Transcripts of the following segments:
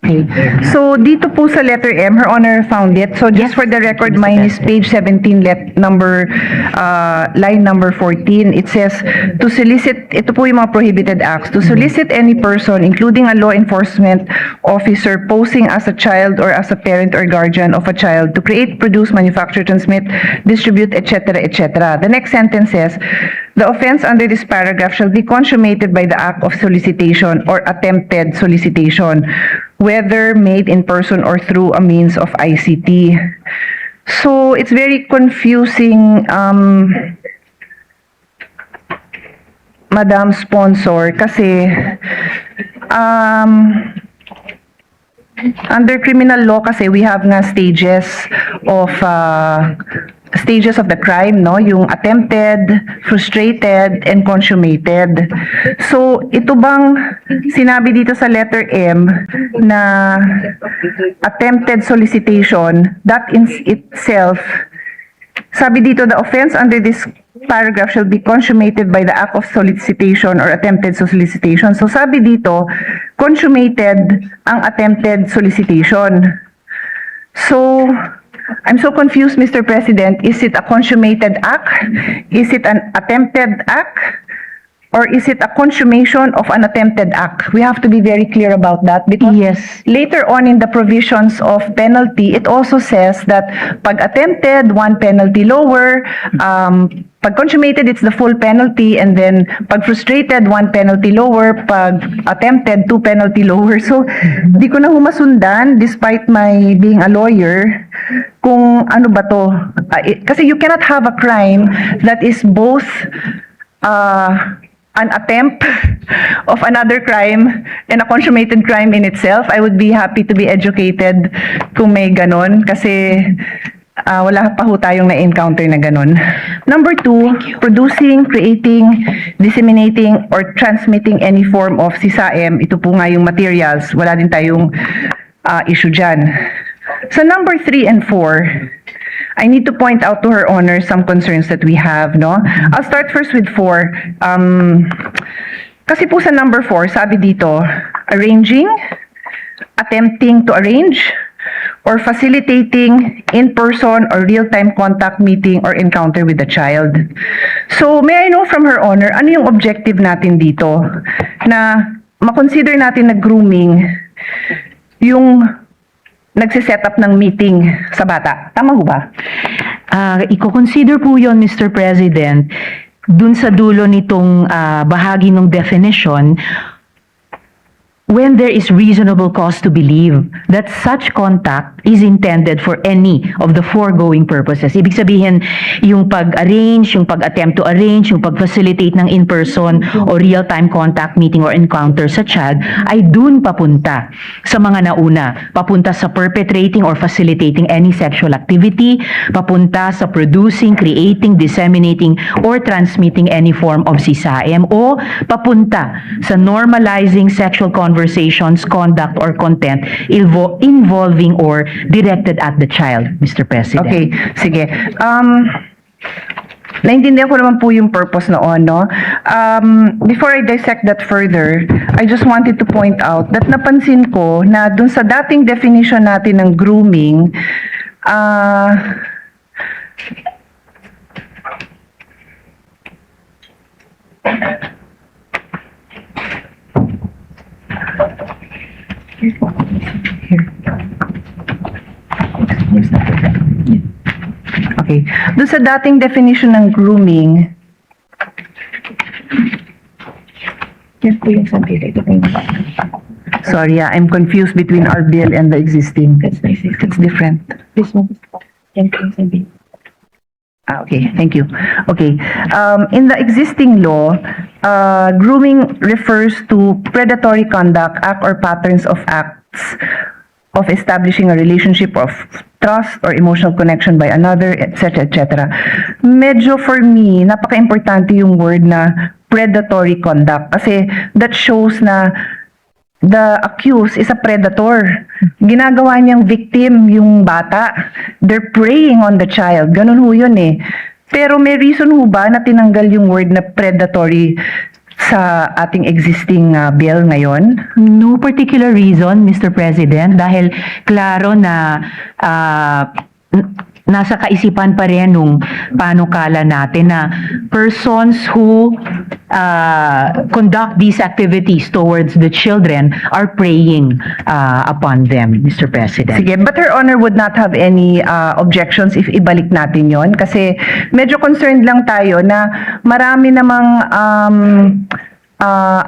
Okay. So, dito po sa letter M, Her Honor found it. So, just for the record, mine is page 17, line number 14. It says, to solicit, ito po yung mga prohibited acts, to solicit any person, including a law enforcement officer, posing as a child or as a parent or guardian of a child, to create, produce, manufacture, transmit, distribute, etc., etc. The next sentence says, the offense under this paragraph shall be consummated by the act of solicitation or attempted solicitation, whether made in person or through a means of ICT. So, it's very confusing, Madam Sponsor, kasi under criminal law kasi we have nga stages of the crime, no? Yung attempted, frustrated, and consummated. So, ito bang sinabi dito sa letter M na attempted solicitation, that in itself, sabi dito, the offense under this paragraph shall be consummated by the act of solicitation or attempted solicitation. So, sabi dito, consummated ang attempted solicitation. So, I'm so confused, Mr. President. Is it a consummated act? Is it an attempted act? Or is it a consummation of an attempted act? We have to be very clear about that because later on in the provisions of penalty, it also says that pag attempted, one penalty lower, pag consummated, it's the full penalty, and then pag frustrated, one penalty lower, pag attempted, two penalty lower. So, di ko na humasundan, despite my being a lawyer, kung ano ba to. Kasi you cannot have a crime that is both an attempt of another crime and a consummated crime in itself. I would be happy to be educated kung may ganon, kasi wala pa ho tayong na-encounter na ganon. Number 2, producing, creating, disseminating, or transmitting any form of CSAM. Ito po nga yung materials. Wala din tayong issue dyan. So number 3 and 4, I need to point out to Her Honor some concerns that we have, no? I'll start first with 4. Kasi po sa number 4, sabi dito, arranging, attempting to arrange, or facilitating in-person or real-time contact meeting or encounter with the child. So, may I know from Her Honor, ano yung objective natin dito? Na makonsider natin na grooming yung nagsiset up ng meeting sa bata. Tama ho ba? Iko-consider po yon, Mr. President, dun sa dulo nitong bahagi ng definition, when there is reasonable cause to believe that such contact is intended for any of the foregoing purposes. Ibig sabihin, yung pag-arrange, yung pag-attempt to arrange, yung pag-facilitate ng in-person o real-time contact meeting or encounter sa child ay dun papunta sa mga nauna. Papunta sa perpetrating or facilitating any sexual activity, papunta sa producing, creating, disseminating, or transmitting any form of CSAM, o papunta sa normalizing sexual conversations, conduct, or content involving or directed at the child, Mr. President. Okay, sige. Naintindihan ko naman po yung purpose noon, no? Before I dissect that further, I just wanted to point out that napansin ko na dun sa dating definition natin ng grooming, okay. Doon sa dating definition ng grooming, yan po yung sabi. Sorry, I'm confused between our bill and the existing. It's different. This one is yan po yung sabi. Okay, thank you. Okay, in the existing law, grooming refers to predatory conduct, act or patterns of acts of establishing a relationship of trust or emotional connection by another, etc., etc. Medyo for me, napaka-importante yung word na predatory conduct kasi that shows na the accused is a predator. Ginagawa niyang victim yung bata. They're preying on the child. Ganun ho yun eh. Pero may reason ho ba na tinanggal yung word na predatory sa ating existing bill ngayon? No particular reason, Mr. President, dahil klaro na nasa kaisipan pa rin nung panukala natin na persons who conduct these activities towards the children are preying upon them, Mr. President. Sige, but Her Honor would not have any objections if ibalik natin yon kasi medyo concerned lang tayo na marami namang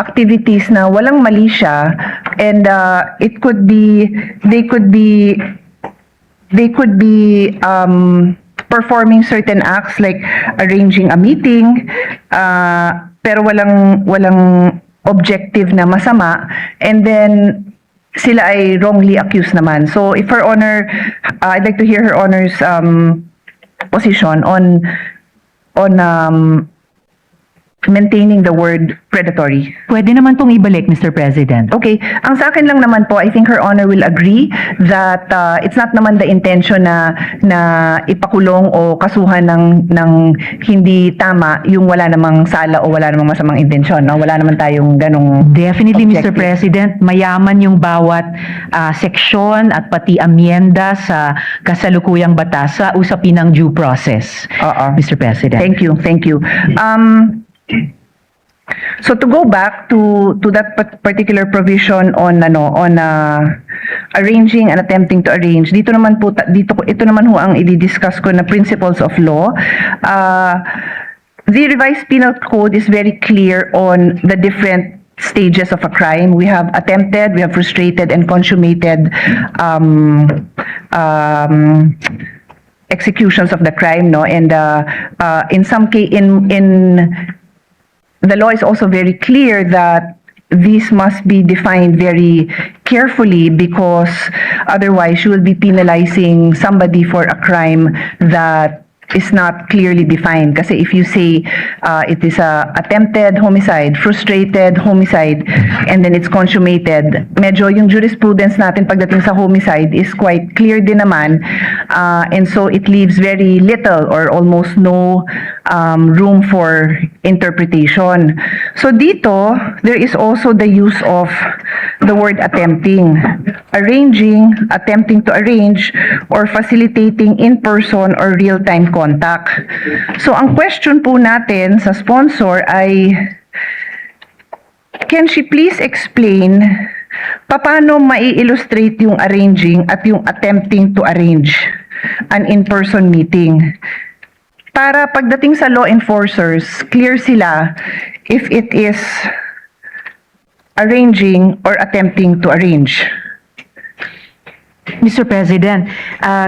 activities na walang mali siya and it could be they could be performing certain acts like arranging a meeting pero walang objective na masama and then sila ay wrongly accused naman. So if Her Honor, I'd like to hear Her Honor's position on maintaining the word predatory. Pwede naman pong ibalik, Mr. President. Okay, ang sa akin lang naman po, I think Her Honor will agree that it's not naman the intention na ipakulong o kasuhan ng hindi tama yung wala namang sala o wala namang masamang intensyon, no? Wala naman tayong ganong Definitely, Mr. objective. President, mayaman yung bawat seksyon at pati amyenda sa kasalukuyang batas sa usapin ng due process, Oo. Mr. President. Thank you, thank you. So to go back to that particular provision on arranging and attempting to arrange, ito naman ho ang i-discuss ko na principles of law. The revised penal code is very clear on the different stages of a crime. We have attempted, we have frustrated and consummated executions of the crime, no, and in some case the law is also very clear that these must be defined very carefully because otherwise you will be penalizing somebody for a crime that is not clearly defined. Kasi if you say it is a attempted homicide, frustrated homicide, and then it's consummated, medyo yung jurisprudence natin pagdating sa homicide is quite clear din naman, and so it leaves very little or almost no room for interpretation. So dito, there is also the use of the word attempting. Arranging, attempting to arrange, or facilitating in-person or real-time contact. So ang question po natin sa sponsor ay, can she please explain paano mai-illustrate yung arranging at yung attempting to arrange an in-person meeting? Para pagdating sa law enforcers, clear sila if it is arranging or attempting to arrange. Mr. President,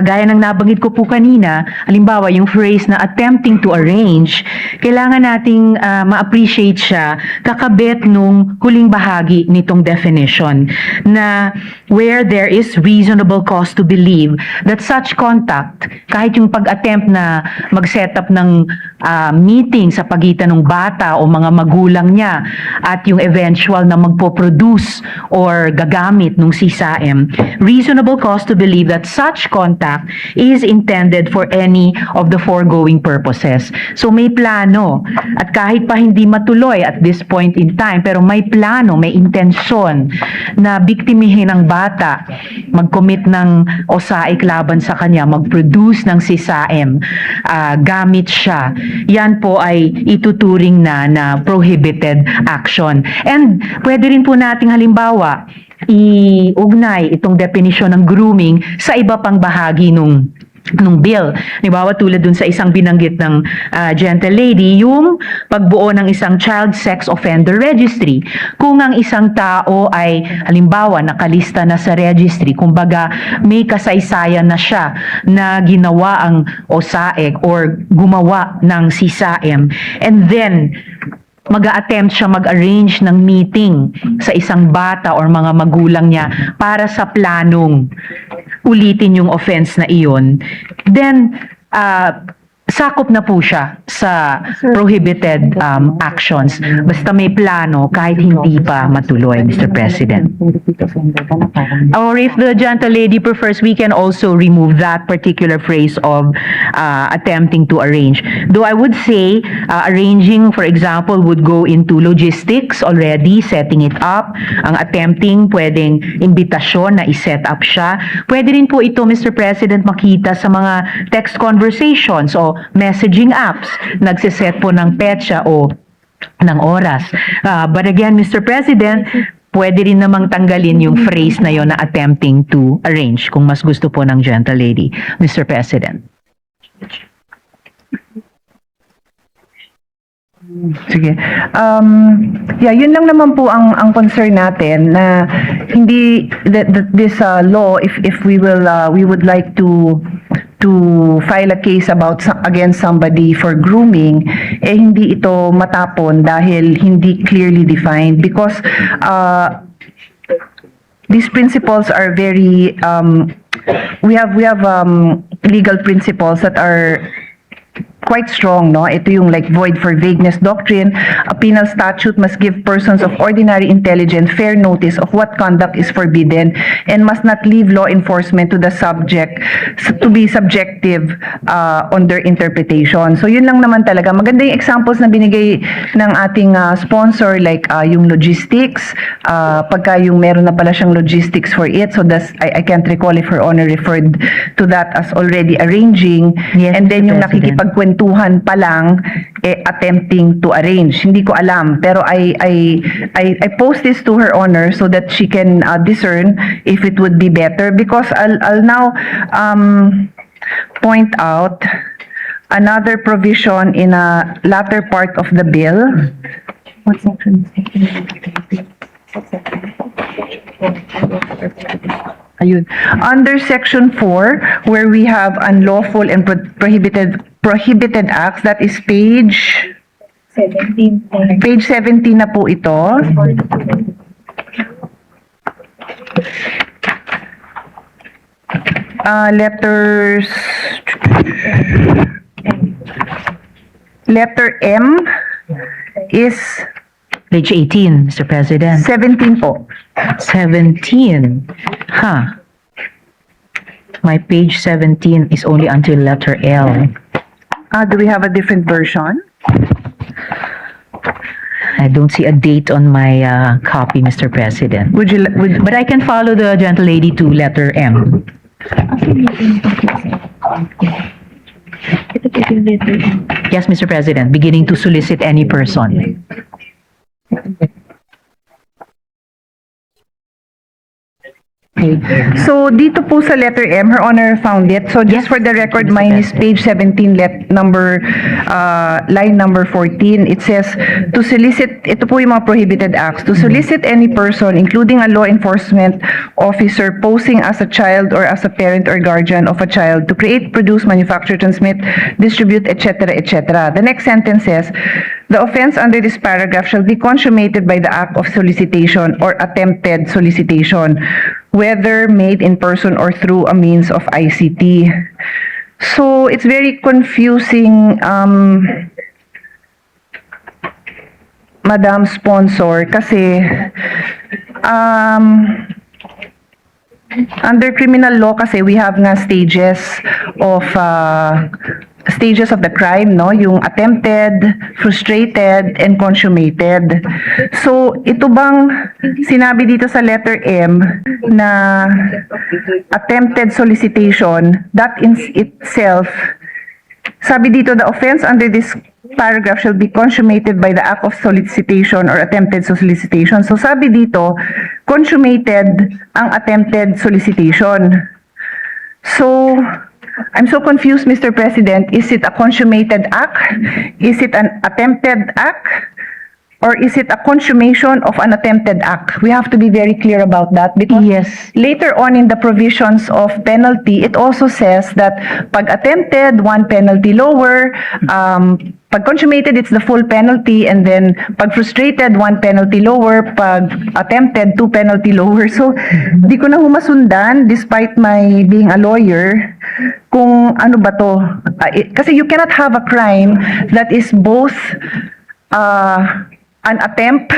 gaya ng nabanggit ko po kanina, halimbawa yung phrase na attempting to arrange, kailangan nating ma-appreciate siya kakabit nung huling bahagi nitong definition na where there is reasonable cause to believe that such contact, kahit yung pag-attempt na mag-set up ng meeting sa pagitan ng bata o mga magulang niya at yung eventual na magpo-produce or gagamit ng CSAM, reasonable cause to believe that such contact is intended for any of the foregoing purposes. So may plano at kahit pa hindi matuloy at this point in time, pero may plano, may intensyon na biktimihin ang bata, mag-commit ng osaik laban sa kanya, mag-produce ng CSAM, gamit siya. Yan po ay ituturing na prohibited action. And pwede rin po nating halimbawa i-ugnay itong definition ng grooming sa iba pang bahagi nung bill. Halimbawa tulad dun sa isang binanggit ng gentle lady, yung pagbuo ng isang child sex offender registry. Kung ang isang tao ay halimbawa nakalista na sa registry, kumbaga may kasaysayan na siya na ginawa ang OSAEC or gumawa ng CSAM, and then mag-a-attempt siya mag-arrange ng meeting sa isang bata or mga magulang niya para sa planong ulitin yung offense na iyon, then sakop na po siya sa prohibited actions. Basta may plano kahit hindi pa matuloy, Mr. President. Or if the gentle lady prefers, we can also remove that particular phrase of attempting to arrange. Though I would say arranging, for example, would go into logistics already, setting it up. Ang attempting, pwedeng imbitasyon na i-set up siya. Pwede rin po ito, Mr. President, makita sa mga text conversations o messaging apps. Nagsiset po ng petsa o ng oras. But again, Mr. President, pwede rin namang tanggalin yung phrase na yon na attempting to arrange kung mas gusto po ng gentle lady, Mr. President. Sige. Yeah, yun lang naman po ang concern natin na hindi this law, if we would like to file a case against somebody for grooming, hindi ito matapon dahil hindi clearly defined, because these principles are very we have legal principles that are quite strong, no? Ito yung like void for vagueness doctrine. A penal statute must give persons of ordinary intelligence fair notice of what conduct is forbidden and must not leave law enforcement to the subject to be subjective on their interpretation. So yun lang naman talaga. Maganda yung examples na binigay ng ating sponsor, like yung logistics, pagka yung meron na pala siyang logistics for it. So I can't recall if Her Honor referred to that as already arranging. Yes, And then Mr. yung President. nakikipagkwentuhan pa lang attempting to arrange. Hindi ko alam, pero I post this to Her Honor so that she can discern if it would be better, because I'll now point out another provision in a latter part of the bill. What section? Ayun. Under section 4, where we have unlawful and prohibited acts, that is page 17. page 17 na po ito. Letter M is Page 18, Mr. President. 17 po. 17. Huh. My page 17 is only until letter L. Do we have a different version? I don't see a date on my copy, Mr. President. But I can follow the gentle lady to letter M. Ito po yung letter. Yes, Mr. President, beginning to solicit any person. Okay. So, dito po sa letter M, Her Honor found it. So, just Yes. for the record, mine is page 17, line number 14. It says, to solicit, ito po yung mga prohibited acts, to solicit any person, including a law enforcement officer, posing as a child or as a parent or guardian of a child, to create, produce, manufacture, transmit, distribute, etc., etc. The next sentence says, the offense under this paragraph shall be consummated by the act of solicitation or attempted solicitation, whether made in person or through a means of ICT. So, it's very confusing, Madam Sponsor, kasi under criminal law kasi we have nga stages of the crime, no? Yung attempted, frustrated, and consummated. So, ito bang sinabi dito sa letter M na attempted solicitation, that in itself, sabi dito, the offense under this paragraph shall be consummated by the act of solicitation or attempted solicitation. So, sabi dito, consummated ang attempted solicitation. So, I'm so confused, Mr. President. Is it a consummated act? Is it an attempted act? Or is it a consummation of an attempted act? We have to be very clear about that, because Yes. later on in the provisions of penalty, it also says that pag attempted, 1 penalty lower, pag consummated, it's the full penalty, and then pag frustrated, 1 penalty lower, pag attempted, 2 penalty lower. So, di ko na humasundan, despite my being a lawyer, kung ano ba to. Kasi you cannot have a crime that is both an attempt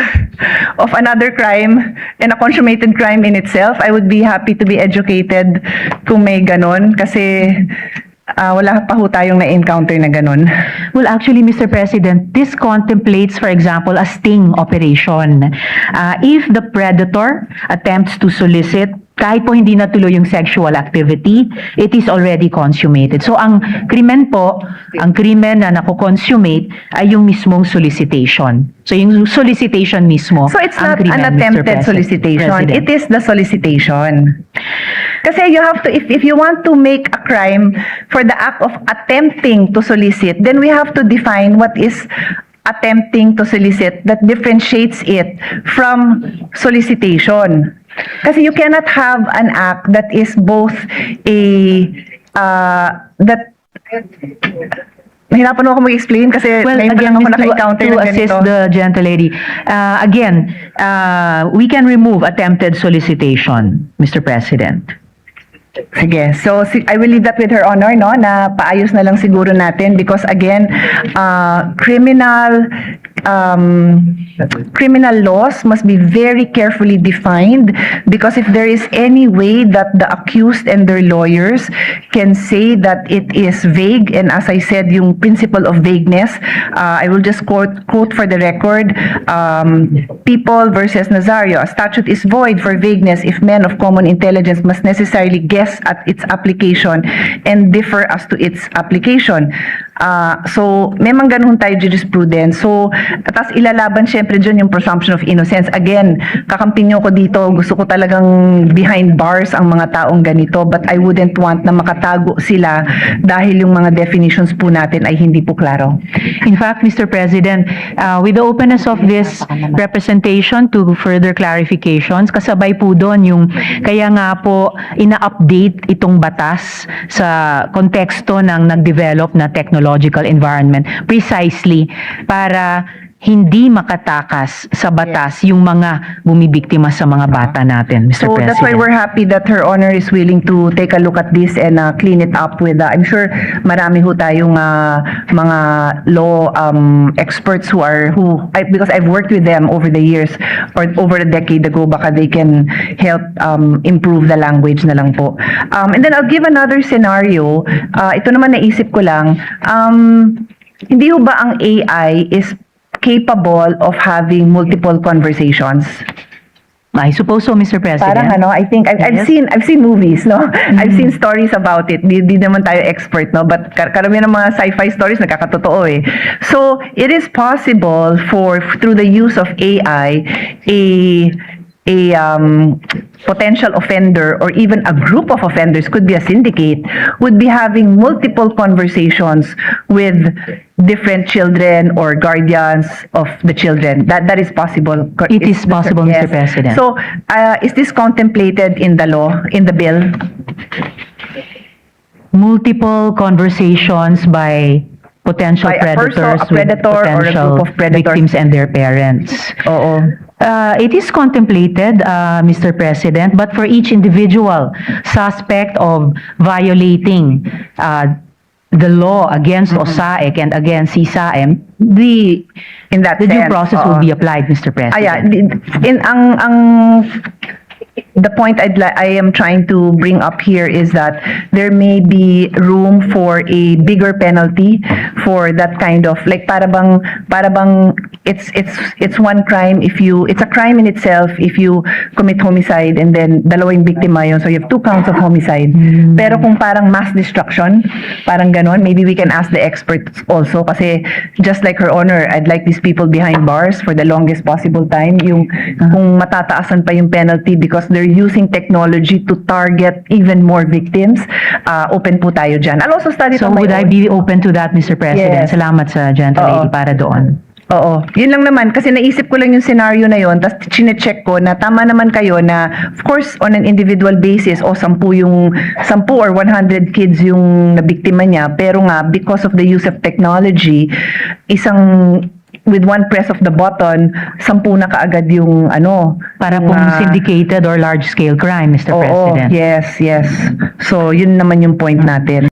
of another crime and a consummated crime in itself. I would be happy to be educated kung may ganon kasi wala pa ho tayong na-encounter na ganon. Well, actually, Mr. President, this contemplates, for example, a sting operation. If the predator attempts to solicit, kahit po hindi natuloy yung sexual activity, it is already consummated. So, ang krimen po, ang krimen na nako-consummate ay yung mismong solicitation. So, yung solicitation mismo, So it's ang not krimen, an Mr. attempted solicitation. President. It is the solicitation. Kasi you have to, if you want to make a crime for the act of attempting to solicit, then we have to define what is attempting to solicit that differentiates it from solicitation. Kasi you cannot have an act that is both mahirapan ako mag-explain kasi Well, ngayon pa again, lang ako Ms. naka-encounter to ng assist ganito. the gentle lady, again, we can remove attempted solicitation, Mr. President. Sige. So, I will leave that with Her Honor, no, na paayos na lang siguro natin because again, criminal laws must be very carefully defined because if there is any way that the accused and their lawyers can say that it is vague, and as I said, yung principle of vagueness, I will just quote for the record, People versus Nazario, a statute is void for vagueness if men of common intelligence must necessarily guess at its application and differ as to its application. So, may mga ganun tayo jurisprudence. So, tas ilalaban syempre dyan yung presumption of innocence. Again, kakampi nyo ko dito, gusto ko talagang behind bars ang mga taong ganito, but I wouldn't want na makatago sila dahil yung mga definitions po natin ay hindi po klaro. In fact, Mr. President, with the openness of this representation to further clarifications, kasabay po doon yung, kaya nga po, ina-update itong batas sa konteksto ng nag-develop na technological environment precisely para hindi makatakas sa batas yung mga bumibiktima sa mga bata natin, Mr. So President. that's why we're happy that Her Honor is willing to take a look at this and clean it up with, I'm sure marami ho tayong mga law experts because I've worked with them over the years or over a decade ago, baka they can help improve the language na lang po. And then I'll give another scenario. Ito naman naisip ko lang, hindi ho ba ang AI is capable of having multiple conversations? I suppose so, Mr. President. Parang ano, I think I've seen movies, no? I've seen stories about it. Di naman tayo expert, no? But karamihan ng mga sci-fi stories nakakatotoo eh. So, it is possible for through the use of AI a potential offender or even a group of offenders, could be a syndicate, would be having multiple conversations with different children or guardians of the children. That is possible. It is possible, Mr. President. So, is this contemplated in the law, in the bill? Multiple conversations by potential By a predators a predator with or a potential group of predators. victims and their parents. Oo. It is contemplated, Mr. President, but for each individual suspect of violating the law against OSAEC and against CSAM, In that the due sense, process oo. will be applied, Mr. President. The point I am trying to bring up here is that there may be room for a bigger penalty for that kind of, like para bang it's one crime it's a crime in itself if you commit homicide and then dalawang biktima yun, so you have 2 counts of homicide. Pero kung parang mass destruction, parang ganon, maybe we can ask the experts also kasi just like Her Honor, I'd like these people behind bars for the longest possible time, yung kung matataasan pa yung penalty because they're using technology to target even more victims, open po tayo dyan. I'll also study it So on my would I own. be open to that, Mr. President? Yes. Salamat sa gentle Oo. lady para doon. Oo. Yun lang naman, kasi naisip ko lang yung scenario na yun, tapos chinecheck ko na tama naman kayo na, of course, on an individual basis, o 10 or 100 kids yung nabiktima niya, pero nga, because of the use of technology, isang with one press of the button, 10 na kaagad yung ano. Para yung, pong ah, syndicated or large-scale crime, Mr. Oo, President. yes, yes. So, yun naman yung point natin.